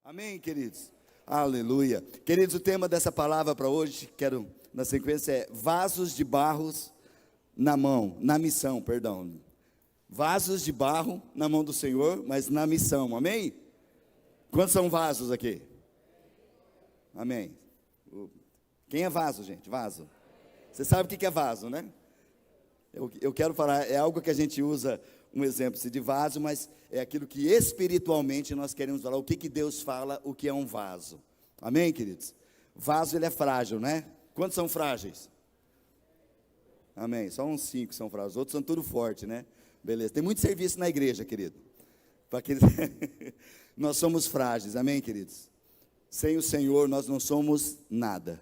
Amém, queridos? Aleluia. Queridos, o tema dessa palavra para hoje, quero na sequência, é vasos de barros na missão, perdão. Vasos de barro na mão do Senhor, mas na missão, amém? Quantos são vasos aqui? Amém. Quem é vaso, gente? Vaso. Você sabe o que é vaso, né? Eu quero falar, é algo que a gente usa, um exemplo de vaso, mas é aquilo que espiritualmente nós queremos falar, o que Deus fala, o que é um vaso. Amém, queridos? Vaso, ele é frágil, né? Quantos são frágeis? Amém, só uns 5 são frágeis, os outros são tudo forte, né? Beleza, tem muito serviço na igreja, querido. Nós somos frágeis, amém, queridos? Sem o Senhor nós não somos nada.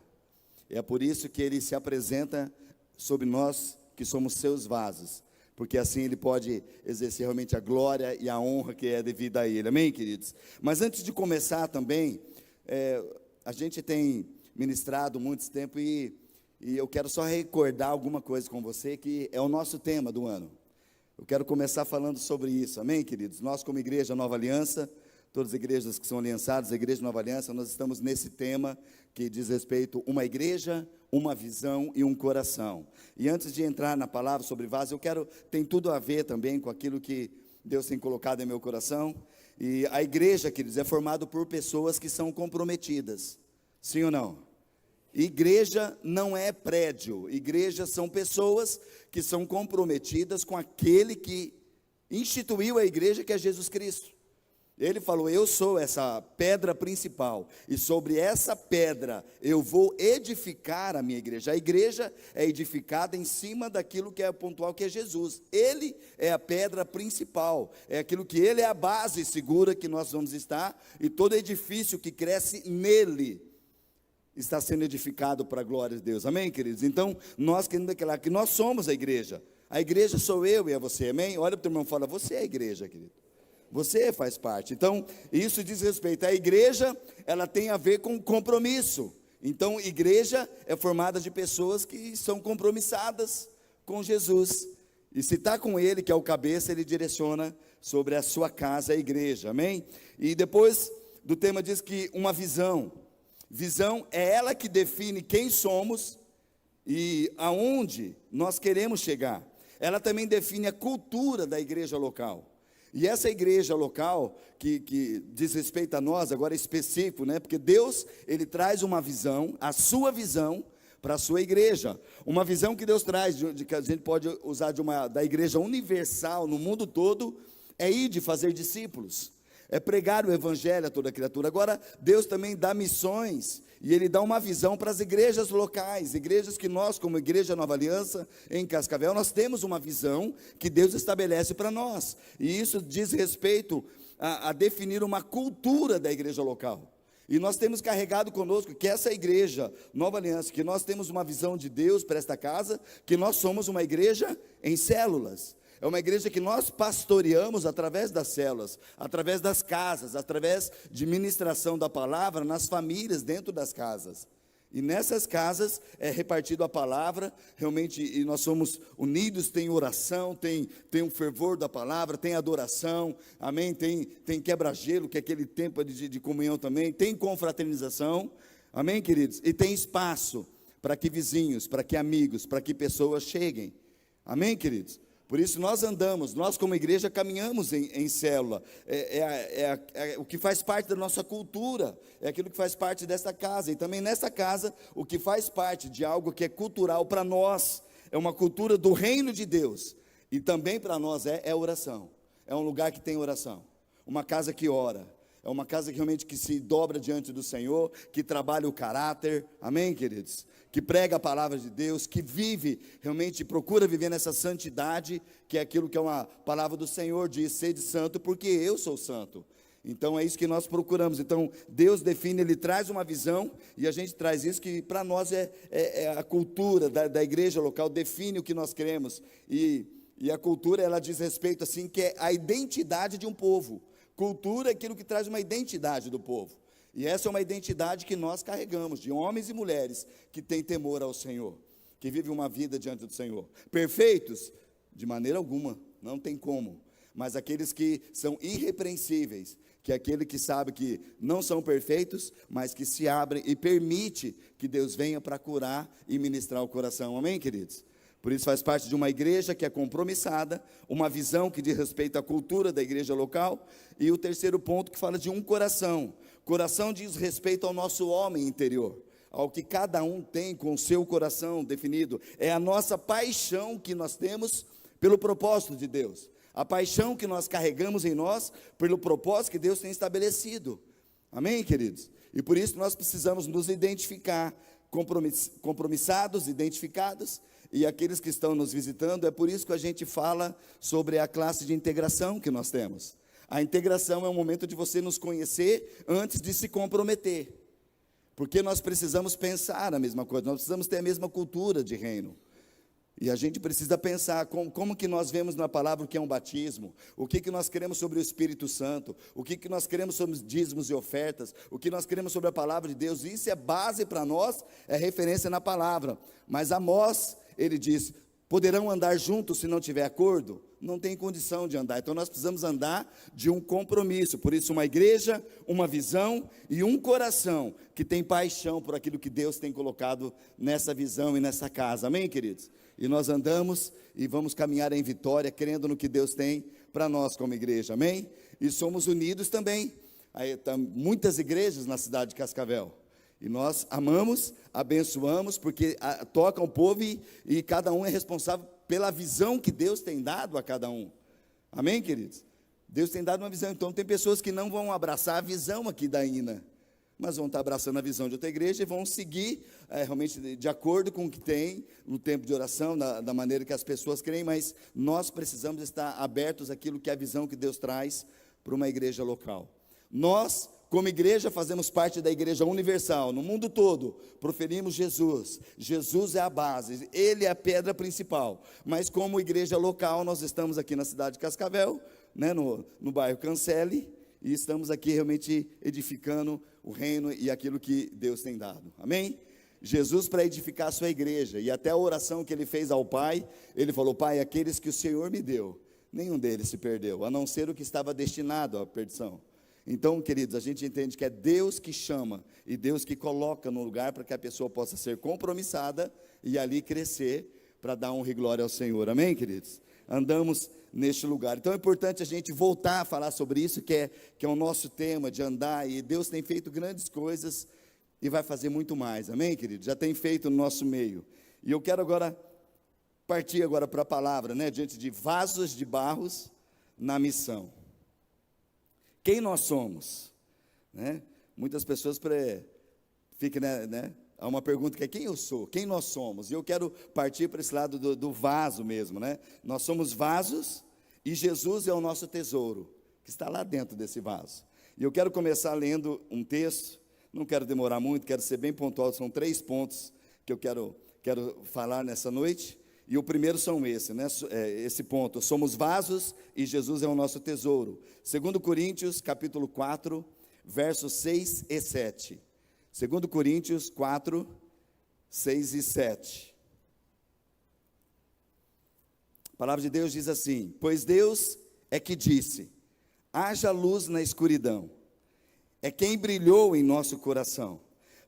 É por isso que Ele se apresenta sobre nós, que somos seus vasos, porque assim Ele pode exercer realmente a glória e a honra que é devida a Ele, amém, queridos? Mas antes de começar também, a gente tem ministrado muito tempo e eu quero só recordar alguma coisa com você, que é o nosso tema do ano. Eu quero começar falando sobre isso, amém, queridos? Nós, como Igreja Nova Aliança, todas as igrejas que são aliançadas, a Igreja Nova Aliança, nós estamos nesse tema que diz respeito a uma igreja, uma visão e um coração. E antes de entrar na palavra sobre vaso, tem tudo a ver também com aquilo que Deus tem colocado em meu coração. E a igreja, queridos, é formada por pessoas que são comprometidas, sim ou não? Igreja não é prédio, igreja são pessoas que são comprometidas com aquele que instituiu a igreja, que é Jesus Cristo. Ele falou, eu sou essa pedra principal, e sobre essa pedra eu vou edificar a minha igreja. A igreja é edificada em cima daquilo que é pontual, que é Jesus. Ele é a pedra principal, é aquilo que Ele é a base segura que nós vamos estar, e todo edifício que cresce nele está sendo edificado para a glória de Deus, amém, queridos? Então, nós queremos declarar que nós somos a igreja sou eu e é você, amém? Olha para o teu irmão e fala, você é a igreja, querido. Você faz parte. Então, isso diz respeito à igreja, ela tem a ver com compromisso. Então, igreja é formada de pessoas que são compromissadas com Jesus. E se está com Ele, que é o cabeça, Ele direciona sobre a sua casa, a igreja, amém? E depois do tema diz que uma visão. Visão é ela que define quem somos e aonde nós queremos chegar. Ela também define a cultura da igreja local. E essa igreja local, que diz respeito a nós, agora é específico, né? Porque Deus, Ele traz uma visão, a sua visão, para a sua igreja. Uma visão que Deus traz, que a gente pode usar da igreja universal, no mundo todo, é ir de fazer discípulos. É pregar o evangelho a toda criatura. Agora, Deus também dá missões, e Ele dá uma visão para as igrejas locais, igrejas que nós, como Igreja Nova Aliança, em Cascavel, nós temos uma visão que Deus estabelece para nós, e isso diz respeito a definir uma cultura da igreja local. E nós temos carregado conosco que essa igreja Nova Aliança, que nós temos uma visão de Deus para esta casa, que nós somos uma igreja em células. É uma igreja que nós pastoreamos através das células, através das casas, através de ministração da palavra nas famílias dentro das casas. E nessas casas é repartido a palavra, realmente, e nós somos unidos, tem oração, tem um fervor da palavra, tem adoração, amém? Tem quebra-gelo, que é aquele tempo de comunhão também, tem confraternização, amém, queridos? E tem espaço para que vizinhos, para que amigos, para que pessoas cheguem, amém, queridos? Por isso nós como igreja caminhamos em célula, o que faz parte da nossa cultura, é aquilo que faz parte desta casa, e também nessa casa, o que faz parte de algo que é cultural para nós, é uma cultura do reino de Deus, e também para nós é oração, é um lugar que tem oração, uma casa que ora, é uma casa que realmente que se dobra diante do Senhor, que trabalha o caráter, amém, queridos? Que prega a palavra de Deus, que vive, realmente procura viver nessa santidade, que é aquilo que é uma palavra do Senhor, diz, sede santo, porque eu sou santo. Então é isso que nós procuramos. Então Deus define, Ele traz uma visão, e a gente traz isso, que para nós é a cultura da igreja local, define o que nós queremos, e a cultura, ela diz respeito assim, que é a identidade de um povo. Cultura é aquilo que traz uma identidade do povo. E essa é uma identidade que nós carregamos, de homens e mulheres que têm temor ao Senhor, que vivem uma vida diante do Senhor. Perfeitos? De maneira alguma, não tem como. Mas aqueles que são irrepreensíveis, que é aquele que sabe que não são perfeitos, mas que se abrem e permite que Deus venha para curar e ministrar o coração. Amém, queridos? Por isso faz parte de uma igreja que é compromissada, uma visão que diz respeito à cultura da igreja local, e o terceiro ponto que fala de um coração. Coração diz respeito ao nosso homem interior, ao que cada um tem com o seu coração definido. É a nossa paixão que nós temos pelo propósito de Deus. A paixão que nós carregamos em nós pelo propósito que Deus tem estabelecido. Amém, queridos? E por isso nós precisamos nos identificar, compromissados, identificados, e aqueles que estão nos visitando, é por isso que a gente fala sobre a classe de integração que nós temos. A integração é um momento de você nos conhecer antes de se comprometer, porque nós precisamos pensar a mesma coisa, nós precisamos ter a mesma cultura de reino. E a gente precisa pensar como que nós vemos na palavra o que é um batismo, o que nós queremos sobre o Espírito Santo, o que nós queremos sobre dízimos e ofertas, o que nós queremos sobre a palavra de Deus. Isso é base para nós, é referência na palavra. Mas Amós, ele diz, poderão andar juntos se não tiver acordo? Não tem condição de andar. Então nós precisamos andar de um compromisso. Por isso uma igreja, uma visão e um coração que tem paixão por aquilo que Deus tem colocado nessa visão e nessa casa. Amém, queridos? E nós andamos e vamos caminhar em vitória, crendo no que Deus tem para nós como igreja, amém? E somos unidos também. Aí tá muitas igrejas na cidade de Cascavel, e nós amamos, abençoamos, porque toca o povo e cada um é responsável pela visão que Deus tem dado a cada um, amém, queridos? Deus tem dado uma visão. Então tem pessoas que não vão abraçar a visão aqui da INA, mas vão estar abraçando a visão de outra igreja e vão seguir realmente de acordo com o que tem no tempo de oração, da maneira que as pessoas creem, mas nós precisamos estar abertos àquilo que é a visão que Deus traz para uma igreja local. Nós, como igreja, fazemos parte da igreja universal, no mundo todo, proferimos Jesus. Jesus é a base, Ele é a pedra principal, mas como igreja local, nós estamos aqui na cidade de Cascavel, né, no bairro Cancele, e estamos aqui realmente edificando o reino e aquilo que Deus tem dado, amém? Jesus, para edificar a sua igreja, e até a oração que ele fez ao Pai, ele falou: Pai, aqueles que o Senhor me deu, nenhum deles se perdeu, a não ser o que estava destinado à perdição. Então, queridos, a gente entende que é Deus que chama, e Deus que coloca no lugar para que a pessoa possa ser compromissada, e ali crescer, para dar honra e glória ao Senhor, amém, queridos? Andamos neste lugar. Então é importante a gente voltar a falar sobre isso, que é o nosso tema de andar, e Deus tem feito grandes coisas, e vai fazer muito mais, amém, querido? Já tem feito no nosso meio, e eu quero agora, partir agora para a palavra, né, diante de vasos de barros na missão. Quem nós somos? Né? Muitas pessoas ficam, né? Há uma pergunta que é: quem eu sou? Quem nós somos? E eu quero partir para esse lado do vaso mesmo, né? Nós somos vasos e Jesus é o nosso tesouro, que está lá dentro desse vaso. E eu quero começar lendo um texto, não quero demorar muito, quero ser bem pontual, são 3 pontos que eu quero falar nessa noite. E o primeiro são esse ponto: somos vasos e Jesus é o nosso tesouro. 2 Coríntios capítulo 4, versos 6 e 7. 2 Coríntios 4, 6 e 7. A palavra de Deus diz assim: pois Deus é que disse, haja luz na escuridão. É quem brilhou em nosso coração,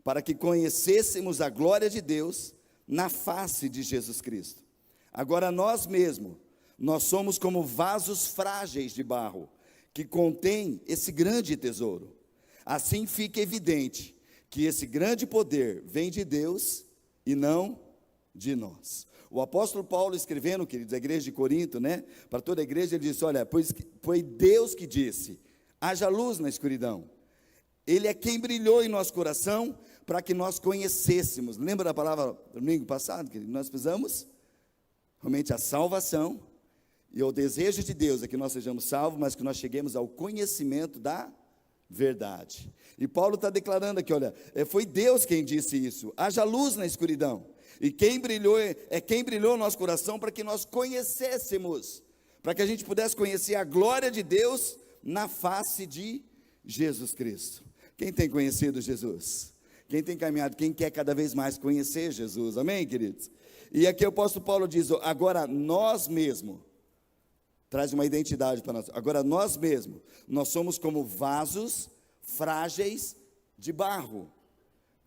para que conhecêssemos a glória de Deus na face de Jesus Cristo. Agora nós mesmos, nós somos como vasos frágeis de barro, que contém esse grande tesouro. Assim fica evidente que esse grande poder vem de Deus e não de nós. O apóstolo Paulo, escrevendo, queridos, a igreja de Corinto, né, para toda a igreja, ele disse: olha, pois foi Deus que disse, haja luz na escuridão. Ele é quem brilhou em nosso coração, para que nós conhecêssemos. Lembra da palavra do domingo passado, querido? Nós precisamos realmente a salvação, e o desejo de Deus é que nós sejamos salvos, mas que nós cheguemos ao conhecimento da verdade. E Paulo está declarando aqui, olha, foi Deus quem disse isso, haja luz na escuridão, e quem brilhou no nosso coração, para que nós conhecêssemos, para que a gente pudesse conhecer a glória de Deus na face de Jesus Cristo. Quem tem conhecido Jesus? Quem tem caminhado? Quem quer cada vez mais conhecer Jesus? Amém, queridos? E aqui o apóstolo Paulo diz: agora nós mesmos, traz uma identidade para nós. Agora, nós mesmos, nós somos como vasos frágeis de barro,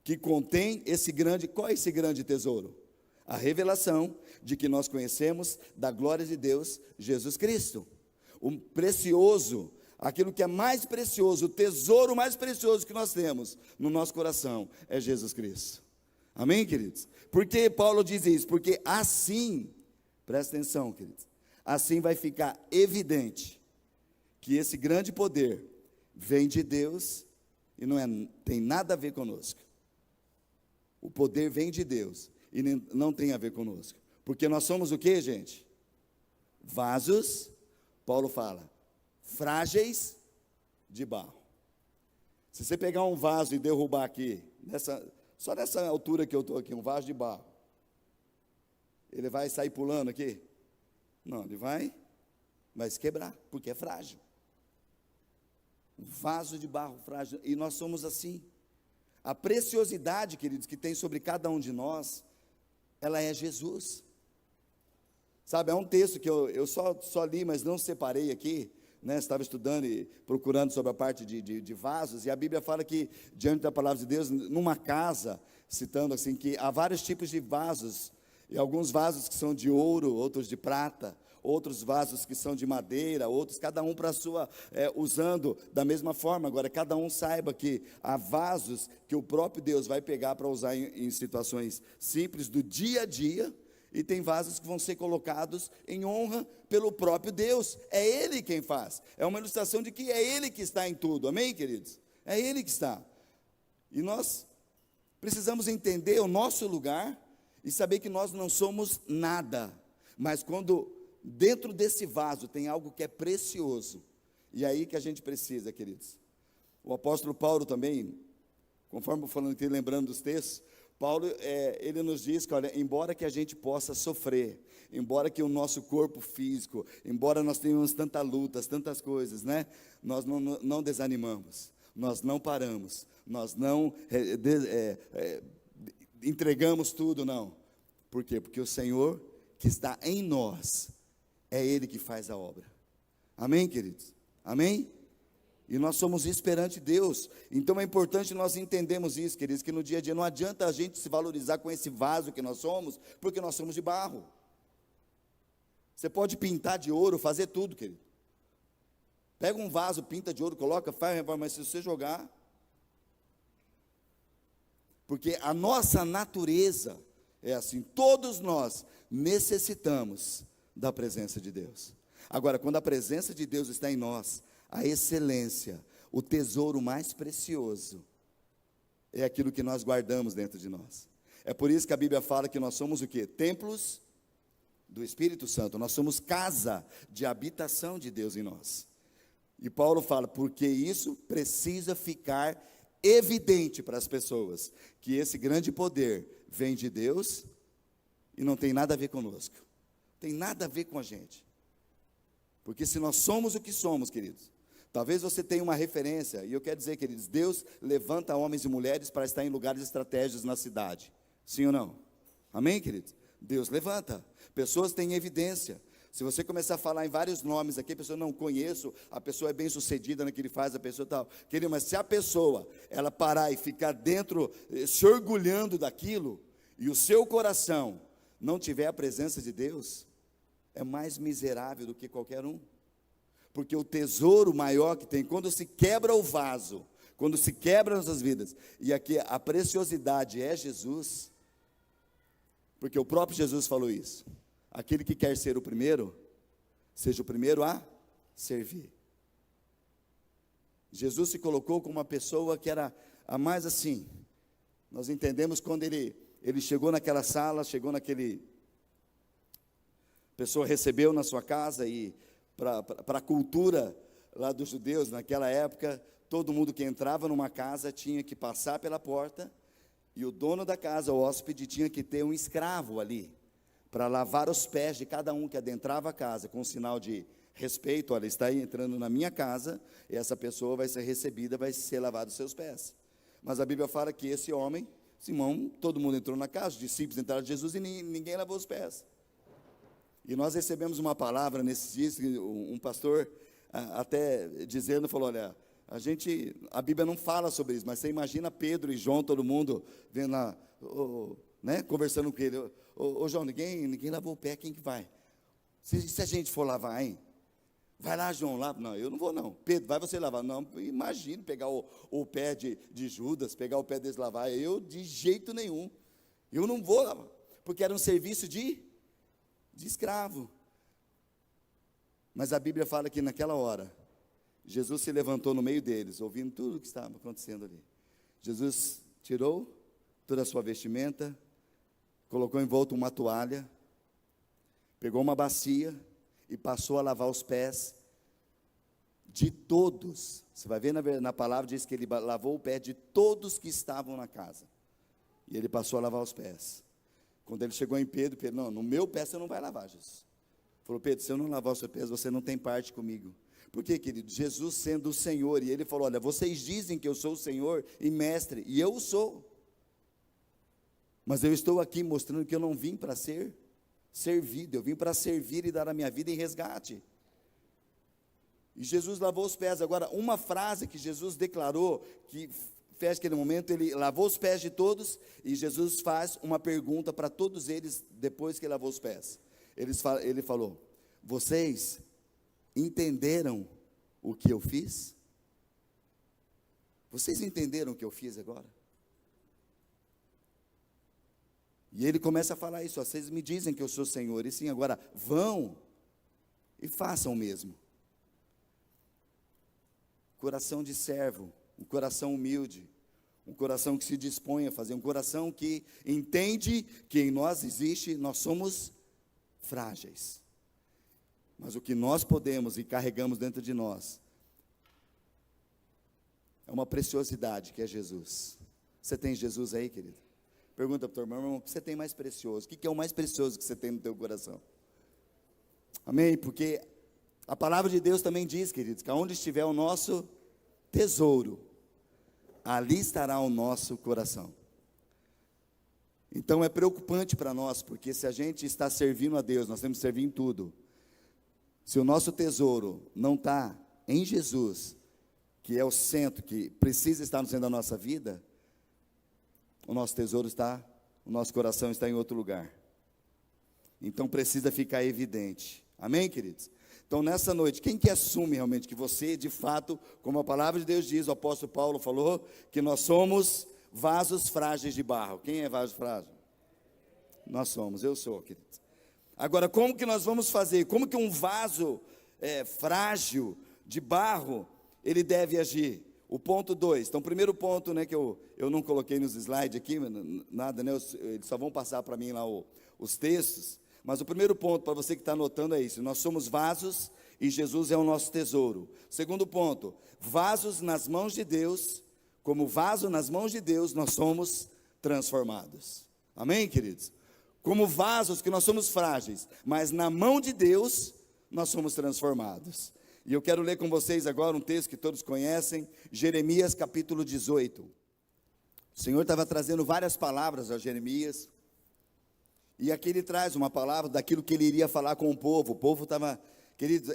que contém esse grande, qual é esse grande tesouro? A revelação de que nós conhecemos da glória de Deus, Jesus Cristo. O precioso, aquilo que é mais precioso, o tesouro mais precioso que nós temos no nosso coração é Jesus Cristo. Amém, queridos? Por que Paulo diz isso? Porque assim, presta atenção, queridos, assim vai ficar evidente que esse grande poder vem de Deus e tem nada a ver conosco. O poder vem de Deus e não tem a ver conosco. Porque nós somos o que, gente? Vasos, Paulo fala, frágeis de barro. Se você pegar um vaso e derrubar aqui, só nessa altura que eu estou aqui, um vaso de barro, ele vai sair pulando aqui? Não, ele vai se quebrar, porque é frágil. Um vaso de barro frágil, e nós somos assim. A preciosidade, queridos, que tem sobre cada um de nós, ela é Jesus. Sabe, é um texto que eu só li, mas não separei aqui, né? Estava estudando e procurando sobre a parte de vasos, e a Bíblia fala que, diante da palavra de Deus, numa casa, citando assim, que há vários tipos de vasos, e alguns vasos que são de ouro, outros de prata, outros vasos que são de madeira, outros, cada um para a sua, usando da mesma forma. Agora, cada um saiba que há vasos que o próprio Deus vai pegar para usar em situações simples do dia a dia, e tem vasos que vão ser colocados em honra pelo próprio Deus. É Ele quem faz. É uma ilustração de que é Ele que está em tudo. Amém, queridos? É Ele que está. E nós precisamos entender o nosso lugar e saber que nós não somos nada. Mas quando dentro desse vaso tem algo que é precioso, e é aí que a gente precisa, queridos. O apóstolo Paulo também, conforme eu falando aqui, lembrando dos textos, Paulo, ele nos diz que, olha, embora que a gente possa sofrer, embora que o nosso corpo físico, embora nós tenhamos tantas lutas, tantas coisas, né? Nós não desanimamos, nós não paramos, nós não entregamos tudo, não. Por quê? Porque o Senhor que está em nós, é Ele que faz a obra. Amém, queridos? Amém? E nós somos isso perante Deus. Então é importante nós entendermos isso, queridos, que no dia a dia não adianta a gente se valorizar com esse vaso que nós somos, porque nós somos de barro. Você pode pintar de ouro, fazer tudo, querido. Pega um vaso, pinta de ouro, coloca, faz, mas se você jogar, porque a nossa natureza é assim, todos nós necessitamos da presença de Deus. Agora, quando a presença de Deus está em nós, a excelência, o tesouro mais precioso, é aquilo que nós guardamos dentro de nós. É por isso que a Bíblia fala que nós somos o quê? Templos do Espírito Santo. Nós somos casa de habitação de Deus em nós. E Paulo fala, porque isso precisa ficar evidente para as pessoas, que esse grande poder vem de Deus e não tem nada a ver conosco. Tem nada a ver com a gente. Porque se nós somos o que somos, queridos, talvez você tenha uma referência, e eu quero dizer, queridos, Deus levanta homens e mulheres para estar em lugares estratégicos na cidade. Sim ou não? Amém, queridos? Deus levanta. Pessoas têm evidência. Se você começar a falar em vários nomes aqui, a pessoa não conheço, a pessoa é bem sucedida no que ele faz, a pessoa tal. Querido, mas se a pessoa, ela parar e ficar dentro, se orgulhando daquilo, e o seu coração não tiver a presença de Deus, é mais miserável do que qualquer um. Porque o tesouro maior que tem, quando se quebra o vaso, quando se quebra nossas vidas, e aqui a preciosidade é Jesus, porque o próprio Jesus falou isso, aquele que quer ser o primeiro, seja o primeiro a servir. Jesus se colocou como uma pessoa que era a mais assim, nós entendemos quando ele chegou naquela sala, chegou naquele, pessoa recebeu na sua casa, e para a cultura lá dos judeus, naquela época, todo mundo que entrava numa casa tinha que passar pela porta, e o dono da casa, o hóspede, tinha que ter um escravo ali, para lavar os pés de cada um que adentrava a casa, com um sinal de respeito. Olha, está aí entrando na minha casa, e essa pessoa vai ser recebida, vai ser lavado os seus pés. Mas a Bíblia fala que esse homem, Simão, todo mundo entrou na casa, os discípulos entraram de Jesus, e ninguém lavou os pés. E nós recebemos uma palavra nesses dias, um pastor até dizendo, falou, olha, a Bíblia não fala sobre isso, mas você imagina Pedro e João, todo mundo vendo lá, né, conversando com ele, ô João, ninguém lavou o pé, quem que vai? Se a gente for lavar, hein? Vai lá, João, lava. Não, eu não vou não. Pedro, vai você lavar. Não, imagine pegar o pé de Judas, pegar o pé desse lavar. Eu, de jeito nenhum. Eu não vou lavar. Porque era um serviço de escravo. Mas a Bíblia fala que naquela hora, Jesus se levantou no meio deles, ouvindo tudo o que estava acontecendo ali. Jesus tirou toda a sua vestimenta, colocou em volta uma toalha, pegou uma bacia e passou a lavar os pés de todos. Você vai ver na palavra, diz que ele lavou o pé de todos que estavam na casa. E ele passou a lavar os pés. Quando ele chegou em Pedro, não, no meu pé você não vai lavar, Jesus. Falou, Pedro, se eu não lavar os seus pés, você não tem parte comigo. Por quê, querido? Jesus sendo o Senhor, e ele falou, olha, vocês dizem que eu sou o Senhor e mestre, e eu sou. Mas eu estou aqui mostrando que eu não vim para ser servido, eu vim para servir e dar a minha vida em resgate. E Jesus lavou os pés. Agora, uma frase que Jesus declarou, que fez aquele momento, ele lavou os pés de todos, e Jesus faz uma pergunta para todos eles, depois que ele lavou os pés. Ele falou, vocês entenderam o que eu fiz? Vocês entenderam o que eu fiz agora? E ele começa a falar isso, vocês me dizem que eu sou Senhor, e sim, agora vão e façam o mesmo. Coração de servo, um coração humilde, um coração que se dispõe a fazer, um coração que entende que em nós nós somos frágeis. Mas o que nós podemos e carregamos dentro de nós é uma preciosidade que é Jesus. Você tem Jesus aí, querido? Pergunta para o teu irmão, o que você tem mais precioso? O que é o mais precioso que você tem no teu coração? Amém? Porque a palavra de Deus também diz, queridos, que onde estiver o nosso tesouro, ali estará o nosso coração. Então é preocupante para nós, porque se a gente está servindo a Deus, nós temos que servir em tudo. Se o nosso tesouro não está em Jesus, que é o centro, que precisa estar no centro da nossa vida, o nosso tesouro está, o nosso coração está em outro lugar. Então precisa ficar evidente. Amém, queridos? Então nessa noite, quem que assume realmente que você, de fato, como a palavra de Deus diz, o apóstolo Paulo falou, que nós somos vasos frágeis de barro. Quem é vaso frágil? Nós somos, eu sou, queridos. Agora, como que nós vamos fazer? Como que um vaso frágil de barro, ele deve agir? O ponto 2, então o primeiro ponto, né, que eu não coloquei nos slides aqui, nada, né, eles só vão passar para mim lá os textos, mas o primeiro ponto para você que está anotando é isso, nós somos vasos e Jesus é o nosso tesouro. Segundo ponto, vasos nas mãos de Deus, como vaso nas mãos de Deus, nós somos transformados. Amém, queridos? Como vasos que nós somos frágeis, mas na mão de Deus, nós somos transformados. E eu quero ler com vocês agora um texto que todos conhecem, Jeremias capítulo 18. O Senhor estava trazendo várias palavras a Jeremias, e aqui ele traz uma palavra daquilo que ele iria falar com o povo. O povo estava, queridos,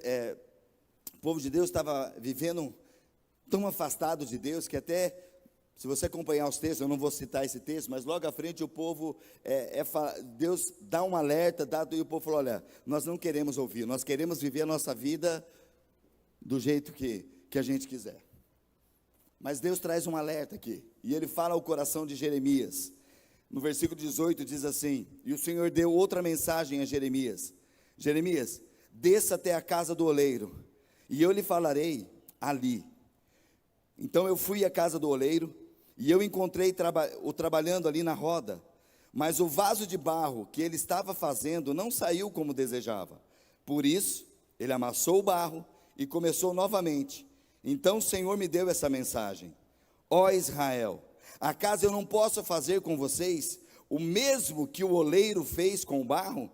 o povo de Deus estava vivendo tão afastado de Deus, que até, se você acompanhar os textos, eu não vou citar esse texto, mas logo à frente o povo, Deus dá um alerta, e o povo falou, olha, nós não queremos ouvir, nós queremos viver a nossa vida do jeito que a gente quiser. Mas Deus traz um alerta aqui, e ele fala ao coração de Jeremias, no versículo 18 diz assim, e o Senhor deu outra mensagem a Jeremias, Jeremias, desça até a casa do oleiro, e eu lhe falarei ali. Então eu fui à casa do oleiro, e eu encontrei o trabalhando ali na roda, mas o vaso de barro que ele estava fazendo não saiu como desejava, por isso ele amassou o barro, e começou novamente. Então o Senhor me deu essa mensagem, ó Israel, acaso eu não posso fazer com vocês o mesmo que o oleiro fez com o barro?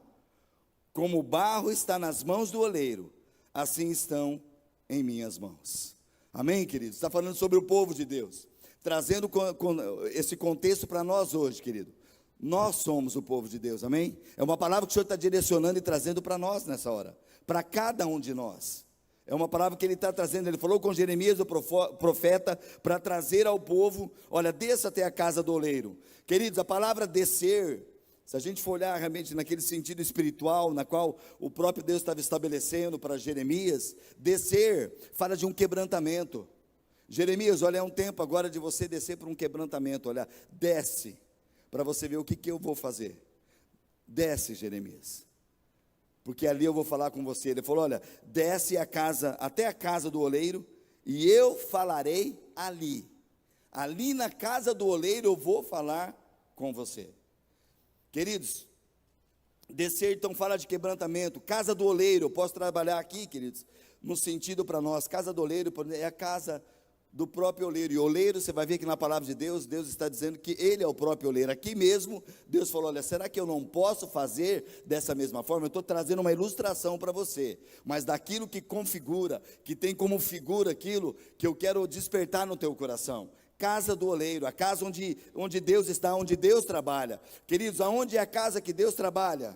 Como o barro está nas mãos do oleiro, assim estão em minhas mãos. Amém, queridos? Está falando sobre o povo de Deus, trazendo esse contexto para nós hoje, querido. Nós somos o povo de Deus, amém? É uma palavra que o Senhor está direcionando e trazendo para nós nessa hora, para cada um de nós. É uma palavra que Ele está trazendo. Ele falou com Jeremias, o profeta, para trazer ao povo: olha, desça até a casa do oleiro. Queridos, a palavra descer, se a gente for olhar realmente naquele sentido espiritual, na qual o próprio Deus estava estabelecendo para Jeremias, descer fala de um quebrantamento. Jeremias, olha, é um tempo agora de você descer para um quebrantamento. Olha, desce, para você ver o que eu vou fazer. Desce, Jeremias, porque ali eu vou falar com você. Ele falou: olha, desce até a casa do oleiro, e eu falarei ali na casa do oleiro eu vou falar com você. Queridos, descer então fala de quebrantamento. Casa do oleiro, eu posso trabalhar aqui, queridos, no sentido para nós. Casa do oleiro é a casa do próprio oleiro. E oleiro, você vai ver que na palavra de Deus, Deus está dizendo que Ele é o próprio oleiro. Aqui mesmo, Deus falou: olha, será que eu não posso fazer dessa mesma forma? Eu estou trazendo uma ilustração para você, mas daquilo que configura, que tem como figura aquilo que eu quero despertar no teu coração. Casa do oleiro, a casa onde Deus está, onde Deus trabalha. Queridos, aonde é a casa que Deus trabalha?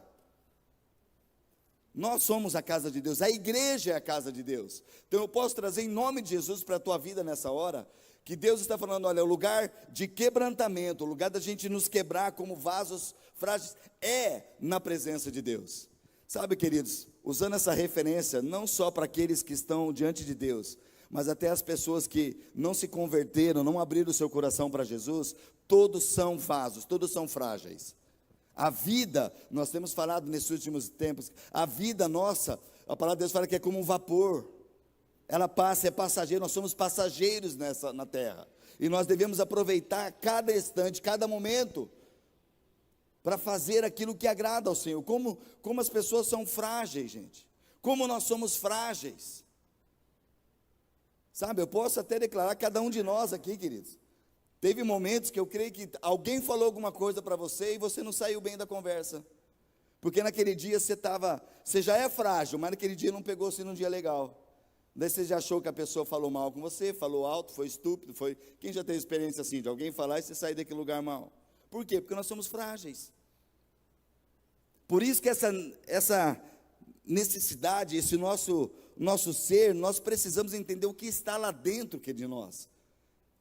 Nós somos a casa de Deus, a igreja é a casa de Deus. Então eu posso trazer em nome de Jesus para a tua vida nessa hora, que Deus está falando: olha, o lugar de quebrantamento, o lugar da gente nos quebrar como vasos frágeis, é na presença de Deus. Sabe, queridos, usando essa referência, não só para aqueles que estão diante de Deus, mas até as pessoas que não se converteram, não abriram o seu coração para Jesus, todos são vasos, todos são frágeis. A vida, nós temos falado nesses últimos tempos, a vida nossa, a palavra de Deus fala que é como um vapor, ela passa, é passageiro, nós somos passageiros na terra, e nós devemos aproveitar cada instante, cada momento, para fazer aquilo que agrada ao Senhor. Como as pessoas são frágeis, gente, como nós somos frágeis, sabe, eu posso até declarar, cada um de nós aqui, queridos, teve momentos que eu creio que alguém falou alguma coisa para você e você não saiu bem da conversa, porque naquele dia você já é frágil, mas naquele dia não pegou assim num dia legal, daí você já achou que a pessoa falou mal com você, falou alto, foi estúpido, quem já teve experiência assim, de alguém falar e você sair daquele lugar mal? Por quê? Porque nós somos frágeis. Por isso que essa necessidade, esse nosso ser, nós precisamos entender o que está lá dentro que é de nós.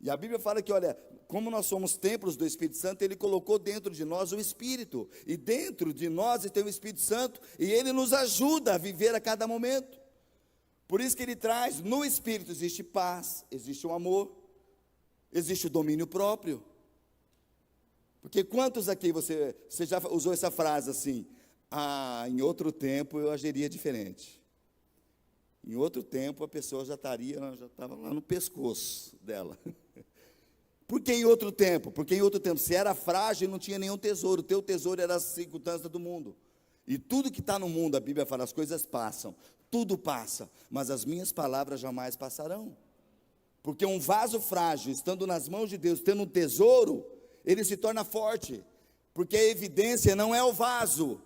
E a Bíblia fala que, olha, como nós somos templos do Espírito Santo, Ele colocou dentro de nós o Espírito, e dentro de nós tem o Espírito Santo, e Ele nos ajuda a viver a cada momento. Por isso que Ele traz, no Espírito existe paz, existe o amor, existe o domínio próprio. Porque quantos aqui você já usou essa frase assim: em outro tempo eu agiria diferente. Em outro tempo a pessoa já estava lá no pescoço dela. Por que em outro tempo? Porque em outro tempo, se era frágil, não tinha nenhum tesouro. O teu tesouro era as circunstâncias do mundo. E tudo que está no mundo, a Bíblia fala, as coisas passam. Tudo passa, mas as minhas palavras jamais passarão. Porque um vaso frágil, estando nas mãos de Deus, tendo um tesouro, ele se torna forte. Porque a evidência não é o vaso,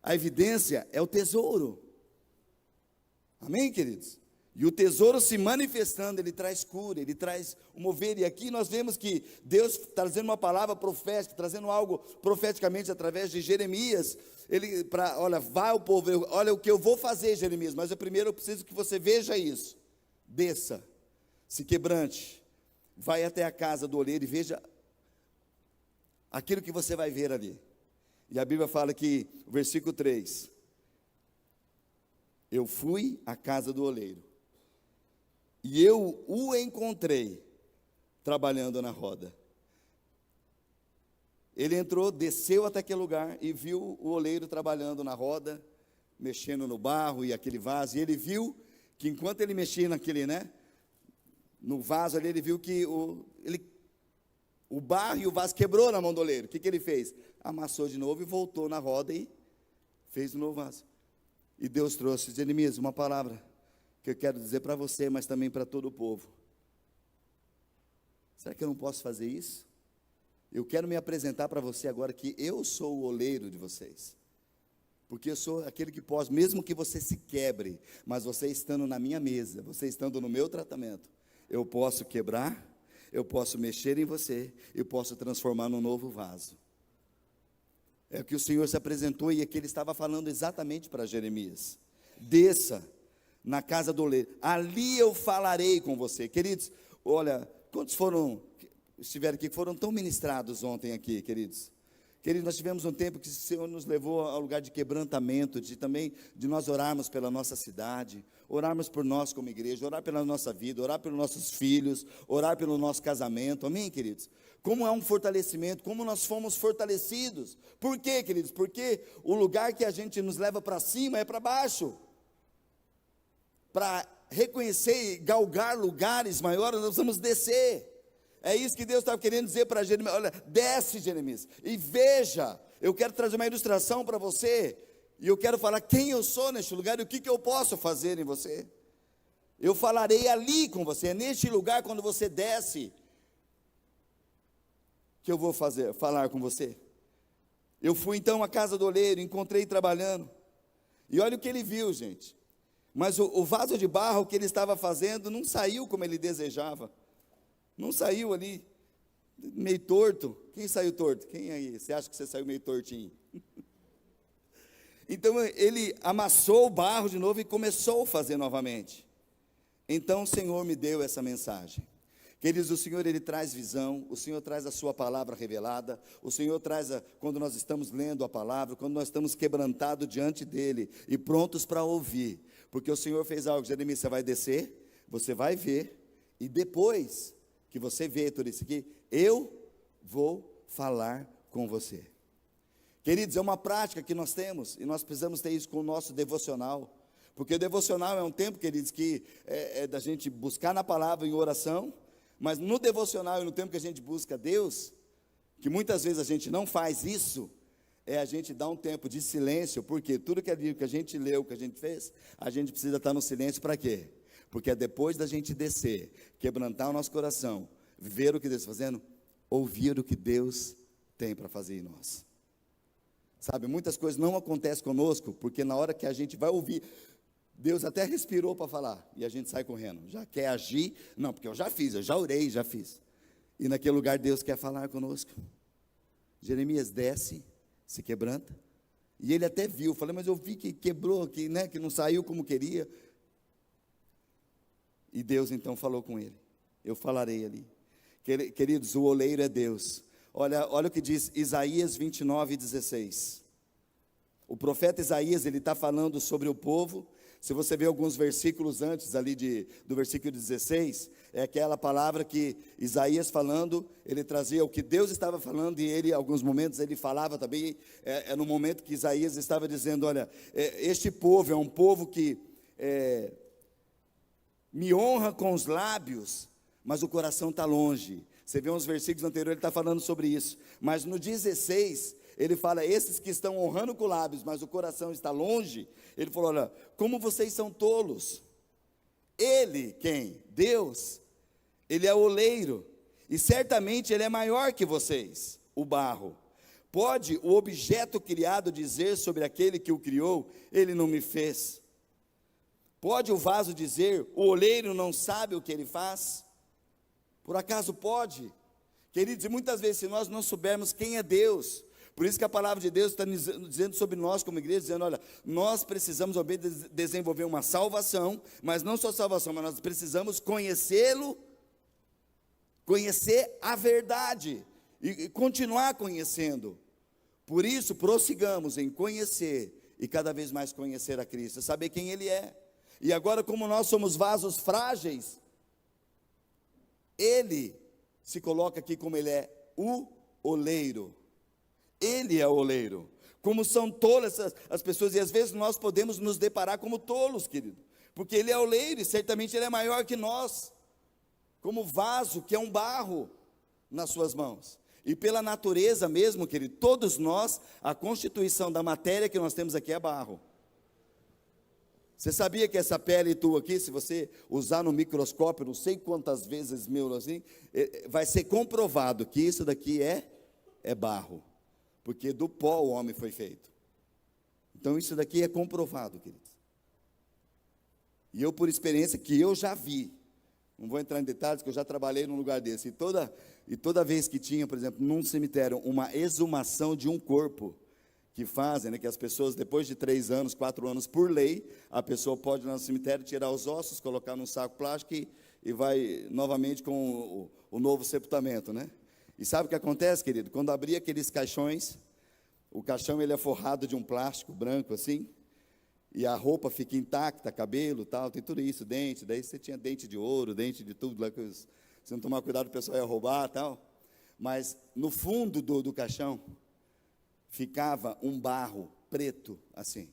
a evidência é o tesouro. Amém, queridos? E o tesouro se manifestando, ele traz cura, ele traz o mover. E aqui nós vemos que Deus trazendo uma palavra profética, trazendo algo profeticamente através de Jeremias. Olha, vai o povo, olha o que eu vou fazer, Jeremias, mas primeiro eu preciso que você veja isso. Desça, se quebrante, vai até a casa do oleiro e veja aquilo que você vai ver ali. E a Bíblia fala que, versículo 3, eu fui à casa do oleiro, e eu o encontrei trabalhando na roda. Ele entrou, desceu até aquele lugar e viu o oleiro trabalhando na roda, mexendo no barro e aquele vaso. E ele viu que enquanto ele mexia no vaso ali, ele viu que o barro e o vaso quebrou na mão do oleiro. O que ele fez? Amassou de novo e voltou na roda e fez um novo vaso. E Deus trouxe, Jeremias, uma palavra que eu quero dizer para você, mas também para todo o povo. Será que eu não posso fazer isso? Eu quero me apresentar para você agora que eu sou o oleiro de vocês. Porque eu sou aquele que posso, mesmo que você se quebre, mas você estando na minha mesa, você estando no meu tratamento, eu posso quebrar, eu posso mexer em você, eu posso transformar num novo vaso. É que o Senhor se apresentou e aqui ele estava falando exatamente para Jeremias: desça na casa do oleiro, ali eu falarei com você. Queridos, olha, quantos estiveram aqui, que foram tão ministrados ontem aqui, queridos? Queridos, nós tivemos um tempo que o Senhor nos levou ao lugar de quebrantamento, de nós orarmos pela nossa cidade, orarmos por nós como igreja, orar pela nossa vida, orar pelos nossos filhos, orar pelo nosso casamento, amém, queridos? Como é um fortalecimento, como nós fomos fortalecidos. Por quê, queridos? Porque o lugar que a gente nos leva para cima é para baixo. Para reconhecer e galgar lugares maiores, nós precisamos descer. É isso que Deus estava querendo dizer para Jeremias: olha, desce, Jeremias, e veja. Eu quero trazer uma ilustração para você, e eu quero falar quem eu sou neste lugar e o que eu posso fazer em você. Eu falarei ali com você, é neste lugar, quando você desce, que eu vou falar com você. Eu fui então à casa do oleiro, encontrei trabalhando, e olha o que ele viu, gente. Mas o vaso de barro que ele estava fazendo não saiu como ele desejava. Não saiu ali, meio torto. Quem saiu torto? Quem aí? Você acha que você saiu meio tortinho? Então ele amassou o barro de novo e começou a fazer novamente. Então o Senhor me deu essa mensagem. Queridos, o Senhor, Ele traz visão, o Senhor traz a sua palavra revelada, o Senhor traz, quando nós estamos lendo a palavra, quando nós estamos quebrantados diante dEle e prontos para ouvir, porque o Senhor fez algo. Jeremias, você vai descer, você vai ver, e depois que você vê tudo isso aqui, eu vou falar com você. Queridos, é uma prática que nós temos, e nós precisamos ter isso com o nosso devocional, porque o devocional é um tempo, queridos, que é da gente buscar na palavra em oração, mas no devocional e no tempo que a gente busca Deus, que muitas vezes a gente não faz isso, a gente dá um tempo de silêncio, porque tudo que a gente leu, que a gente fez, a gente precisa estar no silêncio para quê? Porque é depois da gente descer, quebrantar o nosso coração, ver o que Deus está fazendo, ouvir o que Deus tem para fazer em nós. Sabe, muitas coisas não acontecem conosco, porque na hora que a gente vai ouvir, Deus até respirou para falar, e a gente sai correndo, já quer agir, não, porque eu já fiz, eu já orei, já fiz, e naquele lugar Deus quer falar conosco. Jeremias desce, se quebranta, e ele até viu, falei, mas eu vi que quebrou, que não saiu como queria, e Deus então falou com ele: eu falarei ali. Queridos, o oleiro é Deus. Olha o que diz Isaías 29:16. O profeta Isaías, ele está falando sobre o povo. Se você ver alguns versículos antes ali do versículo 16, é aquela palavra que Isaías falando, ele trazia o que Deus estava falando, e ele, em alguns momentos, ele falava também, no momento que Isaías estava dizendo: olha, este povo é um povo que me honra com os lábios, mas o coração está longe. Você vê uns versículos anteriores, ele está falando sobre isso, mas no 16, ele fala: esses que estão honrando com lábios, mas o coração está longe. Ele falou: olha, como vocês são tolos. Ele, quem? Deus, Ele é o oleiro, e certamente Ele é maior que vocês, o barro. Pode o objeto criado dizer sobre aquele que o criou: ele não me fez? Pode o vaso dizer: o oleiro não sabe o que ele faz? Por acaso pode? Queridos, e muitas vezes, se nós não soubermos quem é Deus, por isso que a palavra de Deus está dizendo sobre nós como igreja, dizendo: olha, nós precisamos desenvolver uma salvação, mas não só salvação, mas nós precisamos conhecê-lo, conhecer a verdade, e continuar conhecendo. Por isso, prossigamos em conhecer, e cada vez mais conhecer a Cristo, saber quem Ele é. E agora, como nós somos vasos frágeis, Ele se coloca aqui como Ele é o oleiro. Ele é o oleiro. Como são tolas as pessoas, e às vezes nós podemos nos deparar como tolos, querido, porque Ele é oleiro, e certamente Ele é maior que nós, como vaso que é um barro nas suas mãos. E pela natureza mesmo, querido, todos nós, a constituição da matéria que nós temos aqui é barro. Você sabia que essa pele tua aqui, se você usar no microscópio, não sei quantas vezes mil assim, vai ser comprovado que isso daqui é barro, porque do pó o homem foi feito. Então isso daqui é comprovado, queridos. E eu, por experiência que eu já vi, não vou entrar em detalhes, que eu já trabalhei num lugar desse, e toda vez que tinha, por exemplo, num cemitério, uma exumação de um corpo, que fazem, né, que as pessoas, depois de 3 anos, 4 anos, por lei, a pessoa pode ir no cemitério, tirar os ossos, colocar num saco plástico e vai novamente com o novo sepultamento, né? E sabe o que acontece, querido? Quando abrir aqueles caixões, o caixão ele é forrado de um plástico branco assim, e a roupa fica intacta, cabelo, tal, tem tudo isso, dente, daí você tinha dente de ouro, dente de tudo, lá que se não tomar cuidado o pessoal ia roubar, tal. Mas no fundo do caixão ficava um barro preto, assim.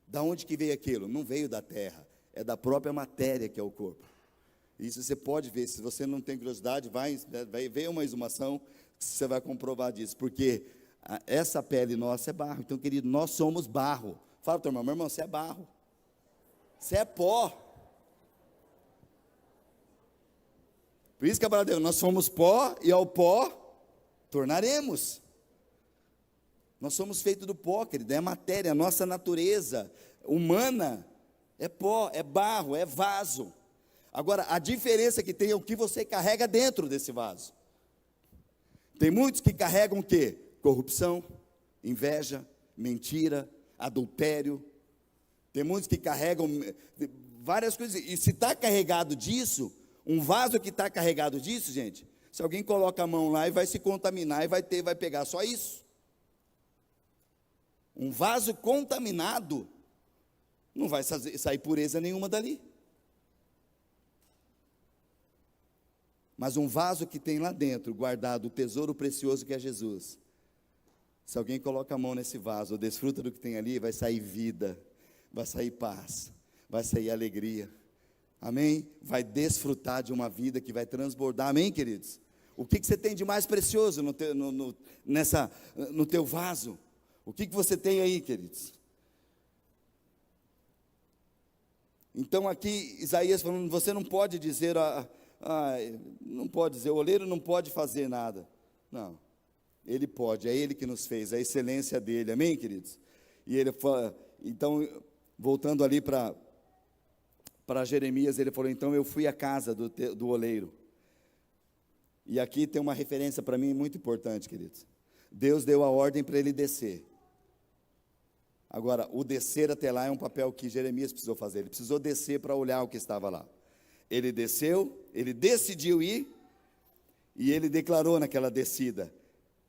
Da onde que veio aquilo? Não veio da terra, é da própria matéria que é o corpo. Isso você pode ver, se você não tem curiosidade, vai ver uma exumação, você vai comprovar disso, porque essa pele nossa é barro. Então, querido, nós somos barro. Fala para o teu irmão, meu irmão, você é barro, você é pó. Por isso que a palavra de Deus, nós somos pó e ao pó tornaremos. Nós somos feitos do pó, querido, é a matéria, a nossa natureza humana é pó, é barro, é vaso. Agora, a diferença que tem é o que você carrega dentro desse vaso. Tem muitos que carregam o quê? Corrupção, inveja, mentira, adultério. Tem muitos que carregam várias coisas. E se está carregado disso, um vaso que está carregado disso, gente, se alguém coloca a mão lá e vai se contaminar e vai pegar só isso. Um vaso contaminado, não vai sair pureza nenhuma dali. Mas um vaso que tem lá dentro, guardado o tesouro precioso que é Jesus. Se alguém coloca a mão nesse vaso, ou desfruta do que tem ali, vai sair vida, vai sair paz, vai sair alegria. Amém? Vai desfrutar de uma vida que vai transbordar. Amém, queridos? O que você tem de mais precioso no teu vaso? O que você tem aí, queridos? Então aqui, Isaías falando, você não pode dizer, não pode dizer, o oleiro não pode fazer nada. Não, ele pode, é ele que nos fez, a excelência dele, amém, queridos? E ele fala, então, voltando ali para Jeremias, ele falou, então eu fui à casa do oleiro. E aqui tem uma referência para mim muito importante, queridos. Deus deu a ordem para ele descer. Agora, o descer até lá é um papel que Jeremias precisou fazer. Ele precisou descer para olhar o que estava lá. Ele desceu, ele decidiu ir, e ele declarou naquela descida,